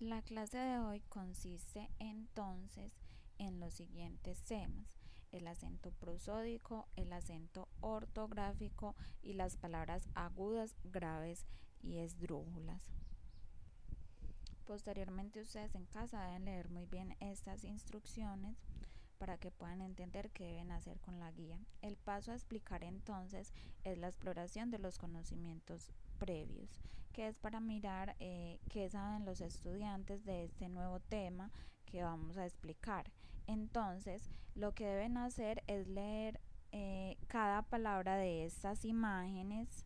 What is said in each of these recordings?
La clase de hoy consiste entonces en los siguientes temas: el acento prosódico, el acento ortográfico y las palabras agudas, graves y esdrújulas. Posteriormente, ustedes en casa deben leer muy bien estas instrucciones para que puedan entender qué deben hacer con la guía. El paso a explicar entonces es la exploración de los conocimientos previos, que es para mirar qué saben los estudiantes de este nuevo tema que vamos a explicar. Entonces, lo que deben hacer es leer cada palabra de estas imágenes,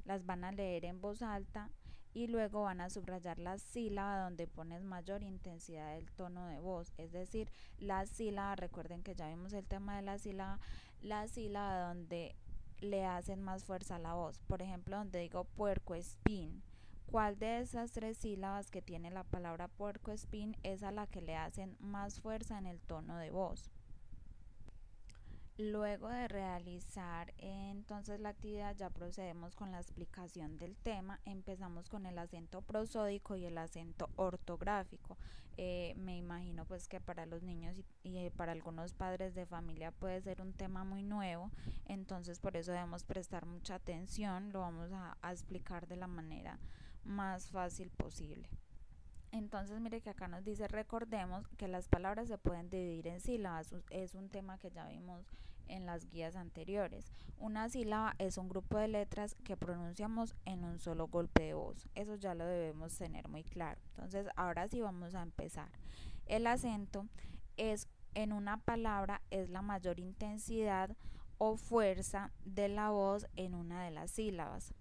las van a leer en voz alta y luego van a subrayar la sílaba donde pones mayor intensidad del tono de voz, es decir, la sílaba, recuerden que ya vimos el tema de la sílaba donde le hacen más fuerza a la voz. Por ejemplo, donde digo puercoespín, ¿cuál de esas tres sílabas que tiene la palabra puercoespín es a la que le hacen más fuerza en el tono de voz? Luego de realizar entonces la actividad, ya procedemos con la explicación del tema. Empezamos con el acento prosódico y el acento ortográfico. Me imagino pues que para los niños y para algunos padres de familia puede ser un tema muy nuevo, entonces por eso debemos prestar mucha atención. Lo vamos a explicar de la manera más fácil posible. Entonces mire que acá nos dice: recordemos que las palabras se pueden dividir en sílabas. Es un tema que ya vimos en las guías anteriores. Una sílaba es un grupo de letras que pronunciamos en un solo golpe de voz. Eso ya lo debemos tener muy claro. Entonces ahora sí vamos a empezar. El acento es en una palabra es la mayor intensidad o fuerza de la voz en una de las sílabas.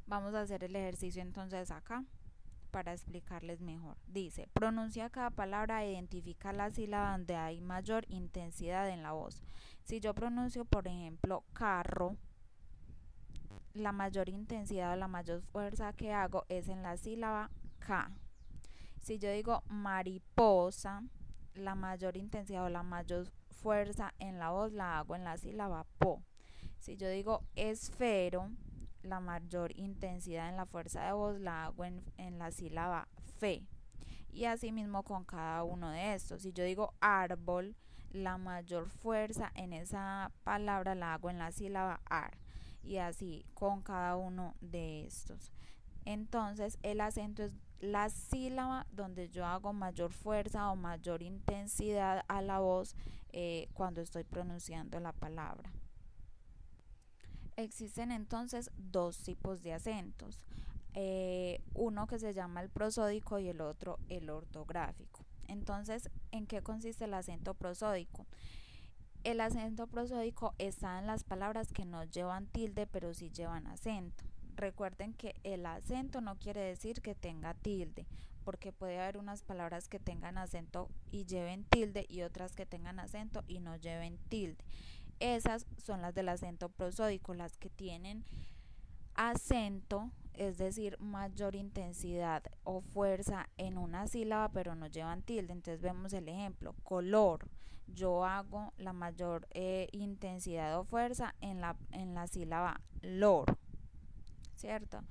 Vamos a hacer el ejercicio entonces acá para explicarles mejor. Dice: pronuncia cada palabra e identifica la sílaba donde hay mayor intensidad en la voz. Si yo pronuncio, por ejemplo, carro, la mayor intensidad o la mayor fuerza que hago es en la sílaba K. Si yo digo mariposa, la mayor intensidad o la mayor fuerza en la voz la hago en la sílaba po. Si yo digo esfero, la mayor intensidad en la fuerza de voz la hago en la sílaba fe. Y así mismo con cada uno de estos. Si yo digo árbol, la mayor fuerza en esa palabra la hago en la sílaba ar. Y así con cada uno de estos. Entonces el acento es la sílaba donde yo hago mayor fuerza o mayor intensidad a la voz cuando estoy pronunciando la palabra. Existen entonces dos tipos de acentos, uno que se llama el prosódico y el otro el ortográfico. Entonces, ¿en qué consiste el acento prosódico? El acento prosódico está en las palabras que no llevan tilde pero sí llevan acento. Recuerden que el acento no quiere decir que tenga tilde, porque puede haber unas palabras que tengan acento y lleven tilde y otras que tengan acento y no lleven tilde. Esas son las del acento prosódico, las que tienen acento, es decir, mayor intensidad o fuerza en una sílaba pero no llevan tilde. Entonces vemos el ejemplo: color, yo hago la mayor intensidad o fuerza en la sílaba lor, ¿cierto?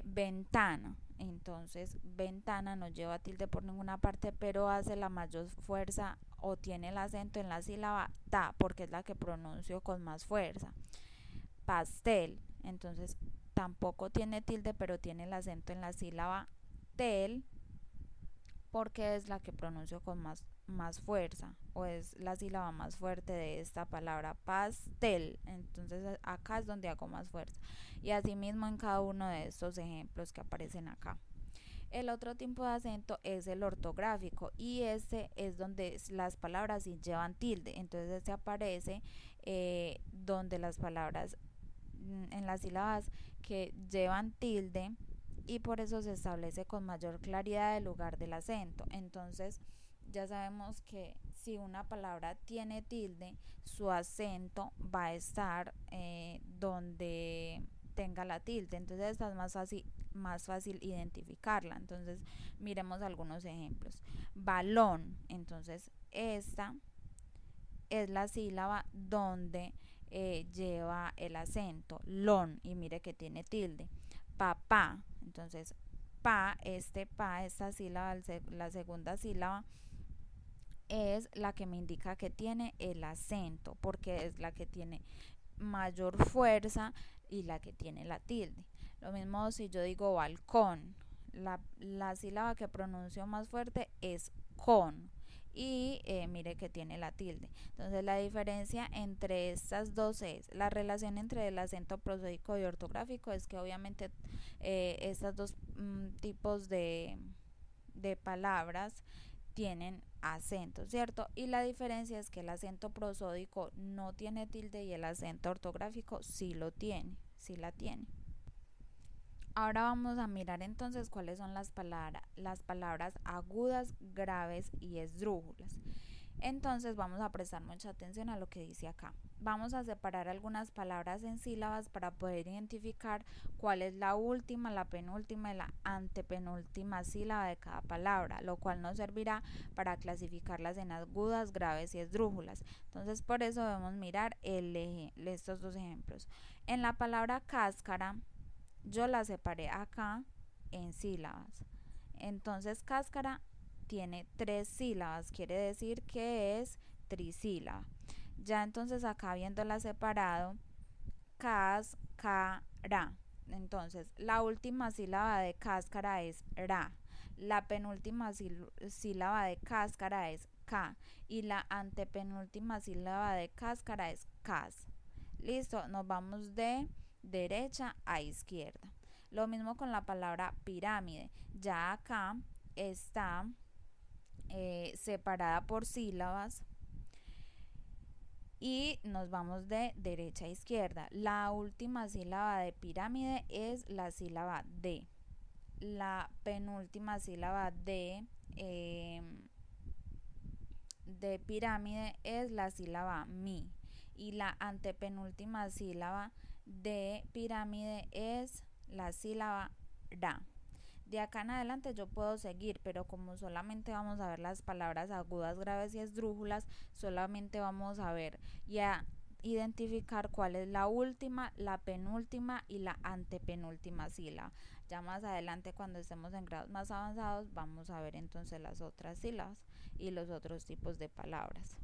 Ventana, entonces ventana no lleva tilde por ninguna parte pero hace la mayor fuerza o tiene el acento en la sílaba ta, porque es la que pronuncio con más fuerza. Pastel, entonces tampoco tiene tilde pero tiene el acento en la sílaba tel, porque es la que pronuncio con más fuerza o es la sílaba más fuerte de esta palabra, pastel. Entonces acá es donde hago más fuerza, y asimismo en cada uno de estos ejemplos que aparecen acá. El otro tipo de acento es el ortográfico, y este es donde las palabras sí llevan tilde. Entonces este aparece donde las palabras en las sílabas que llevan tilde, y por eso se establece con mayor claridad el lugar del acento. Entonces ya sabemos que si una palabra tiene tilde, su acento va a estar donde tenga la tilde, entonces esta es más fácil identificarla. Entonces miremos algunos ejemplos. Balón, entonces esta es la sílaba donde lleva el acento, lon, y mire que tiene tilde. Papá, entonces esta sílaba, la segunda sílaba, es la que me indica que tiene el acento, porque es la que tiene mayor fuerza y la que tiene la tilde. Lo mismo si yo digo balcón, la sílaba que pronuncio más fuerte es con, y mire que tiene la tilde. Entonces la diferencia entre estas dos es, la relación entre el acento prosódico y ortográfico es que obviamente estos dos tipos de palabras tienen acento, ¿cierto? Y la diferencia es que el acento prosódico no tiene tilde y el acento ortográfico sí lo tiene, sí la tiene. Ahora vamos a mirar entonces cuáles son las palabras agudas, graves y esdrújulas. Entonces vamos a prestar mucha atención a lo que dice acá. Vamos a separar algunas palabras en sílabas para poder identificar cuál es la última, la penúltima y la antepenúltima sílaba de cada palabra, lo cual nos servirá para clasificarlas en agudas, graves y esdrújulas. Entonces por eso debemos mirar estos dos ejemplos. En la palabra cáscara, yo la separé acá en sílabas. Entonces cáscara tiene 3 sílabas, quiere decir que es trisílaba. Ya entonces acá viéndola separado, cáscara. Entonces la última sílaba de cáscara es ra. La penúltima sílaba de cáscara es ca. Y la antepenúltima sílaba de cáscara es cas. Listo, nos vamos de derecha a izquierda. Lo mismo con la palabra pirámide. Ya acá está separada por sílabas y nos vamos de derecha a izquierda. La última sílaba de pirámide es la sílaba D. La penúltima sílaba de pirámide es la sílaba mi. Y la antepenúltima sílaba de pirámide es la sílaba ra. De acá en adelante yo puedo seguir, pero como solamente vamos a ver las palabras agudas, graves y esdrújulas, solamente vamos a ver y a identificar cuál es la última, la penúltima y la antepenúltima sílaba. Ya más adelante, cuando estemos en grados más avanzados, vamos a ver entonces las otras sílabas y los otros tipos de palabras.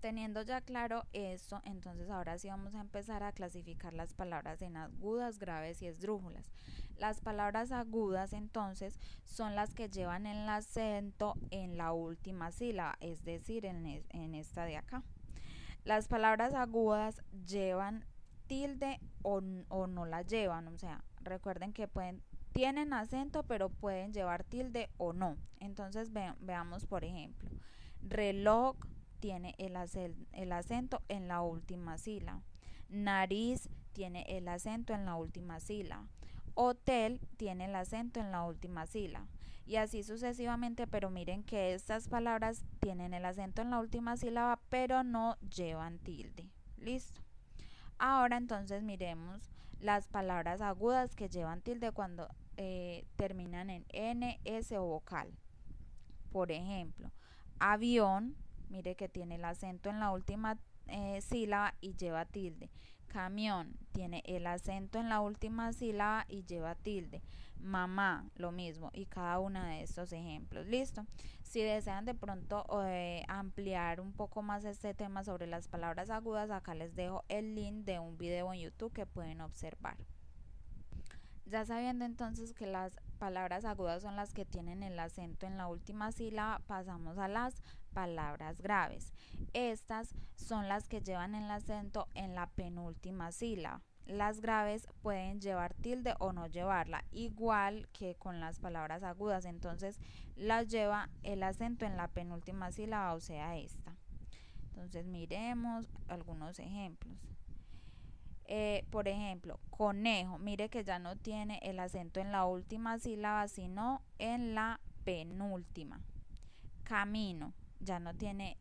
Teniendo ya claro esto, entonces ahora sí vamos a empezar a clasificar las palabras en agudas, graves y esdrújulas. Las palabras agudas entonces son las que llevan el acento en la última sílaba, es decir, en esta de acá. Las palabras agudas llevan tilde o no la llevan, o sea, recuerden que tienen acento pero pueden llevar tilde o no. Entonces veamos por ejemplo, reloj tiene el acento en la última sílaba. Nariz tiene el acento en la última sílaba. Hotel tiene el acento en la última sílaba. Y así sucesivamente, pero miren que estas palabras tienen el acento en la última sílaba, pero no llevan tilde. Listo. Ahora entonces miremos las palabras agudas que llevan tilde cuando terminan en N, S o vocal. Por ejemplo, avión, mire que tiene el acento en la última sílaba y lleva tilde. Camión tiene el acento en la última sílaba y lleva tilde. Mamá, lo mismo, y cada uno de estos ejemplos. Listo. Si desean de pronto ampliar un poco más este tema sobre las palabras agudas, acá les dejo el link de un video en YouTube que pueden observar. Ya sabiendo entonces que las palabras agudas son las que tienen el acento en la última sílaba, pasamos a las palabras graves. Estas son las que llevan el acento en la penúltima sílaba. Las graves pueden llevar tilde o no llevarla, igual que con las palabras agudas, entonces las lleva el acento en la penúltima sílaba, o sea esta. Entonces miremos algunos ejemplos. Por ejemplo, conejo, mire que ya no tiene el acento en la última sílaba, sino en la penúltima. Camino, ya no tiene,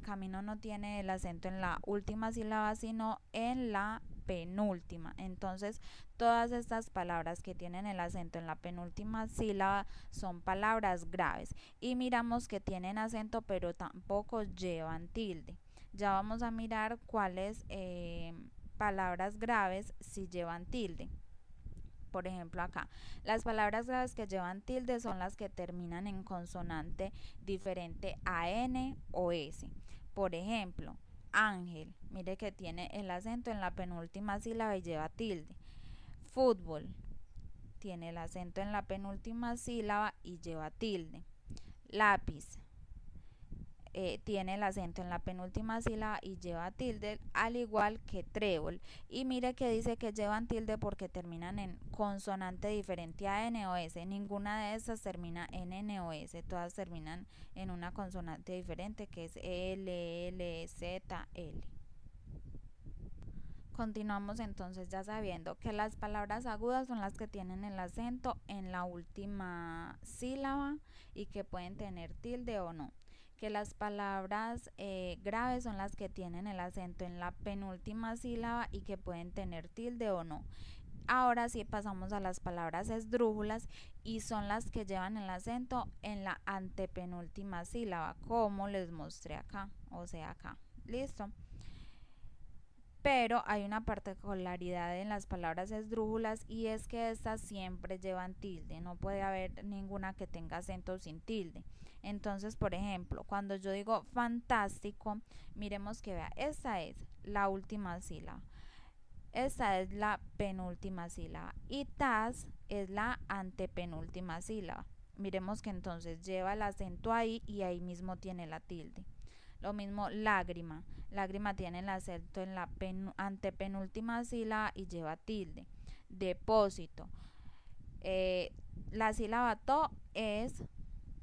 camino no tiene el acento en la última sílaba, sino en la penúltima. Entonces, todas estas palabras que tienen el acento en la penúltima sílaba son palabras graves. Y miramos que tienen acento, pero tampoco llevan tilde. Ya vamos a mirar cuáles palabras graves si llevan tilde. Por ejemplo acá, las palabras graves que llevan tilde son las que terminan en consonante diferente a N o S. Por ejemplo, ángel, mire que tiene el acento en la penúltima sílaba y lleva tilde. Fútbol, tiene el acento en la penúltima sílaba y lleva tilde. Lápiz, tiene el acento en la penúltima sílaba y lleva tilde, al igual que trébol. Y mire que dice que llevan tilde porque terminan en consonante diferente a N o S. Ninguna de esas termina en N o S, todas terminan en una consonante diferente que es L, L, Z, L. Continuamos entonces ya sabiendo que las palabras agudas son las que tienen el acento en la última sílaba y que pueden tener tilde o no. Que las palabras graves son las que tienen el acento en la penúltima sílaba y que pueden tener tilde o no. Ahora sí pasamos a las palabras esdrújulas y son las que llevan el acento en la antepenúltima sílaba, como les mostré acá, o sea acá. ¿Listo? Pero hay una particularidad en las palabras esdrújulas y es que estas siempre llevan tilde, no puede haber ninguna que tenga acento sin tilde. Entonces, por ejemplo, cuando yo digo fantástico, miremos que vea, esta es la última sílaba, esta es la penúltima sílaba y tas es la antepenúltima sílaba. Miremos que entonces lleva el acento ahí y ahí mismo tiene la tilde. Lo mismo lágrima. Lágrima tiene el acento en la antepenúltima sílaba y lleva tilde. Depósito. La sílaba to es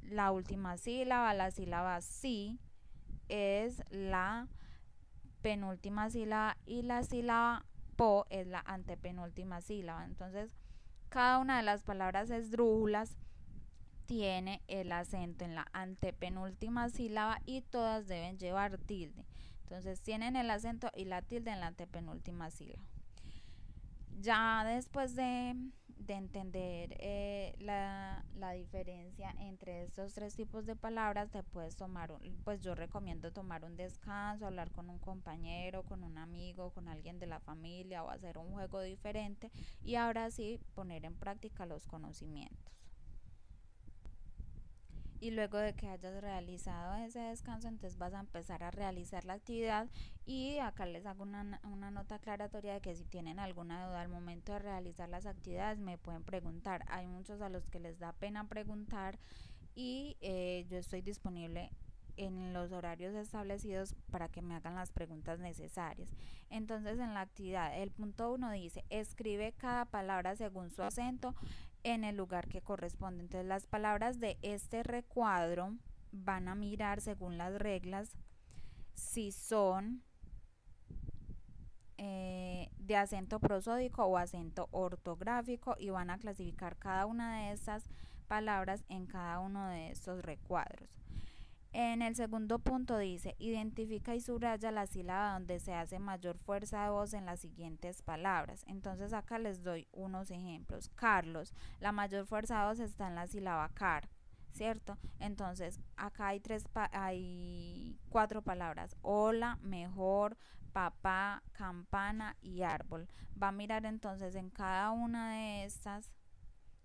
la última sílaba. La sílaba si es la penúltima sílaba y la sílaba po es la antepenúltima sílaba. Entonces, cada una de las palabras esdrújulas tiene el acento en la antepenúltima sílaba y todas deben llevar tilde. Entonces tienen el acento y la tilde en la antepenúltima sílaba. Ya después de entender la diferencia entre estos tres tipos de palabras, te puedes tomar, pues yo recomiendo tomar un descanso, hablar con un compañero, con un amigo, con alguien de la familia o hacer un juego diferente y ahora sí poner en práctica los conocimientos. Y luego de que hayas realizado ese descanso, entonces vas a empezar a realizar la actividad y acá les hago una nota aclaratoria de que si tienen alguna duda al momento de realizar las actividades me pueden preguntar. Hay muchos a los que les da pena preguntar y yo estoy disponible en los horarios establecidos para que me hagan las preguntas necesarias. Entonces en la actividad el punto 1 dice escribe cada palabra según su acento en el lugar que corresponde. Entonces las palabras de este recuadro van a mirar según las reglas si son de acento prosódico o acento ortográfico y van a clasificar cada una de estas palabras en cada uno de estos recuadros. En el segundo punto dice, identifica y subraya la sílaba donde se hace mayor fuerza de voz en las siguientes palabras. Entonces acá les doy unos ejemplos. Carlos, la mayor fuerza de voz está en la sílaba car, ¿cierto? Entonces acá hay 4 palabras. Hola, mejor, papá, campana y árbol. Va a mirar entonces en cada una de estas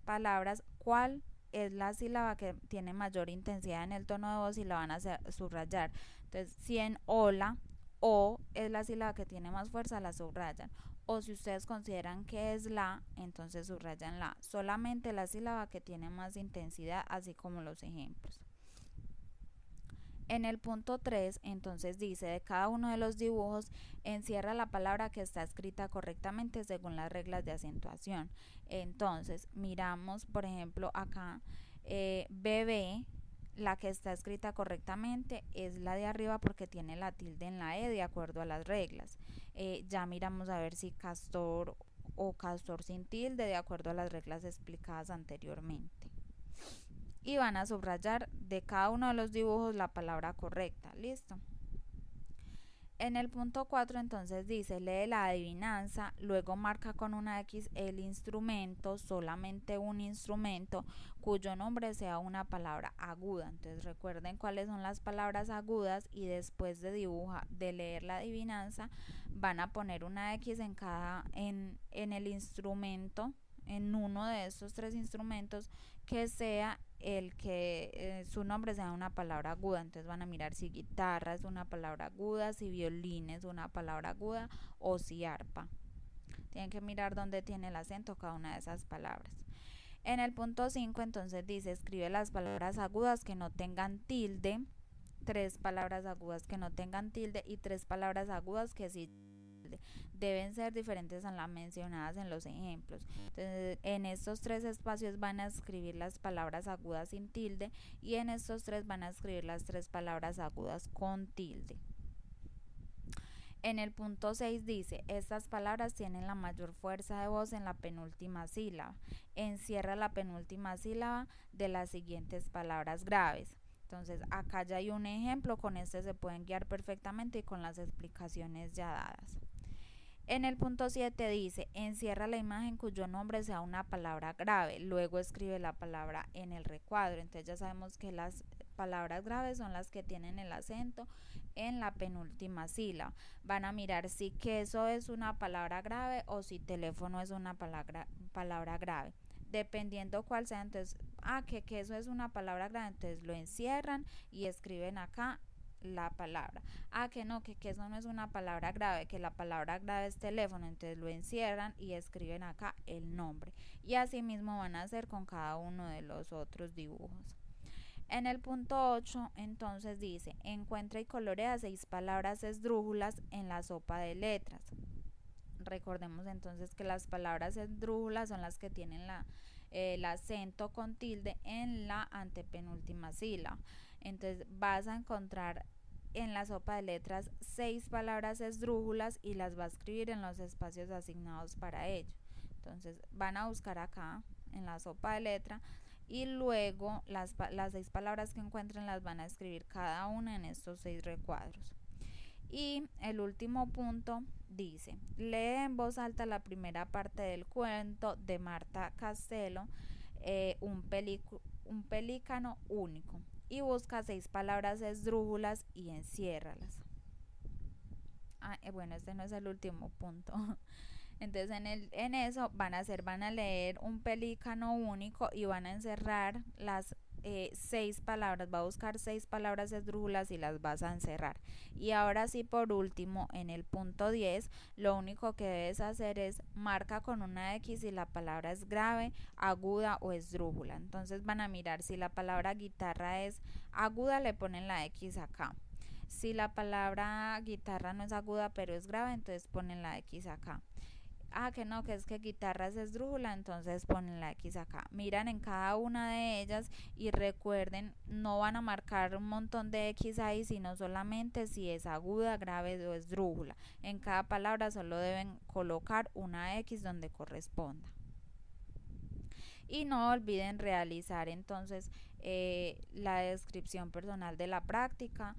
palabras cuál es la sílaba que tiene mayor intensidad en el tono de voz y la van a subrayar. Entonces, si en hola, o es la sílaba que tiene más fuerza, la subrayan. O si ustedes consideran que es la, entonces subrayan la. Solamente la sílaba que tiene más intensidad, así como los ejemplos. En el punto 3, entonces dice, de cada uno de los dibujos, encierra la palabra que está escrita correctamente según las reglas de acentuación. Entonces, miramos, por ejemplo, acá, bebé, la que está escrita correctamente es la de arriba porque tiene la tilde en la E de acuerdo a las reglas. Ya miramos a ver si castor o castor sin tilde de acuerdo a las reglas explicadas anteriormente. Y van a subrayar de cada uno de los dibujos la palabra correcta. ¿Listo? En el punto 4 entonces dice, lee la adivinanza, luego marca con una X el instrumento, solamente un instrumento, cuyo nombre sea una palabra aguda. Entonces recuerden cuáles son las palabras agudas y después de leer la adivinanza van a poner una X en el instrumento, en uno de estos tres instrumentos que sea el que su nombre sea una palabra aguda. Entonces van a mirar si guitarra es una palabra aguda, si violín es una palabra aguda o si arpa. Tienen que mirar dónde tiene el acento cada una de esas palabras. En el punto 5 entonces dice, escribe las palabras agudas que no tengan tilde, 3 palabras agudas que no tengan tilde y 3 palabras agudas que sí deben ser diferentes a las mencionadas en los ejemplos. Entonces, en estos 3 espacios van a escribir las palabras agudas sin tilde y en estos 3 van a escribir las 3 palabras agudas con tilde. En el punto 6 dice, estas palabras tienen la mayor fuerza de voz en la penúltima sílaba. Encierra la penúltima sílaba de las siguientes palabras graves. Entonces, acá ya hay un ejemplo, con este se pueden guiar perfectamente y con las explicaciones ya dadas. En el punto 7 dice, encierra la imagen cuyo nombre sea una palabra grave, luego escribe la palabra en el recuadro. Entonces ya sabemos que las palabras graves son las que tienen el acento en la penúltima sílaba. Van a mirar si queso es una palabra grave o si teléfono es una palabra grave. Dependiendo cuál sea, entonces, que queso es una palabra grave, entonces lo encierran y escriben acá la palabra. Que eso no es una palabra grave, que la palabra grave es teléfono, entonces lo encierran y escriben acá el nombre. Y así mismo van a hacer con cada uno de los otros dibujos. En el punto 8 entonces dice, encuentra y colorea 6 palabras esdrújulas en la sopa de letras. Recordemos entonces que las palabras esdrújulas son las que tienen el acento con tilde en la antepenúltima sílaba. Entonces vas a encontrar en la sopa de letras 6 palabras esdrújulas y las va a escribir en los espacios asignados para ello. Entonces van a buscar acá en la sopa de letra y luego las 6 palabras que encuentren las van a escribir cada una en estos 6 recuadros. Y el último punto dice, lee en voz alta la primera parte del cuento de Marta Castelo, un pelícano único, y busca 6 palabras esdrújulas y enciérralas. Bueno, este no es el último punto. Entonces en eso van a leer un pelícano único y van a encerrar las 6 palabras, va a buscar 6 palabras esdrújulas y las vas a encerrar. Y ahora sí, por último, en el punto 10, lo único que debes hacer es marca con una X si la palabra es grave, aguda o esdrújula. Entonces van a mirar si la palabra guitarra es aguda, le ponen la X acá. Si la palabra guitarra no es aguda pero es grave, entonces ponen la X acá. Que es que guitarra es esdrújula, entonces ponen la X acá. Miran en cada una de ellas y recuerden, no van a marcar un montón de X ahí, sino solamente si es aguda, grave o esdrújula. En cada palabra solo deben colocar una X donde corresponda. Y no olviden realizar entonces la descripción personal de la práctica.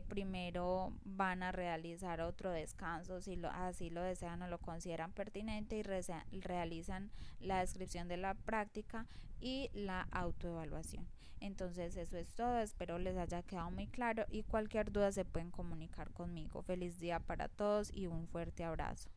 Primero van a realizar otro descanso si así lo desean o lo consideran pertinente y realizan la descripción de la práctica y la autoevaluación. Entonces eso es todo, espero les haya quedado muy claro y cualquier duda se pueden comunicar conmigo. Feliz día para todos y un fuerte abrazo.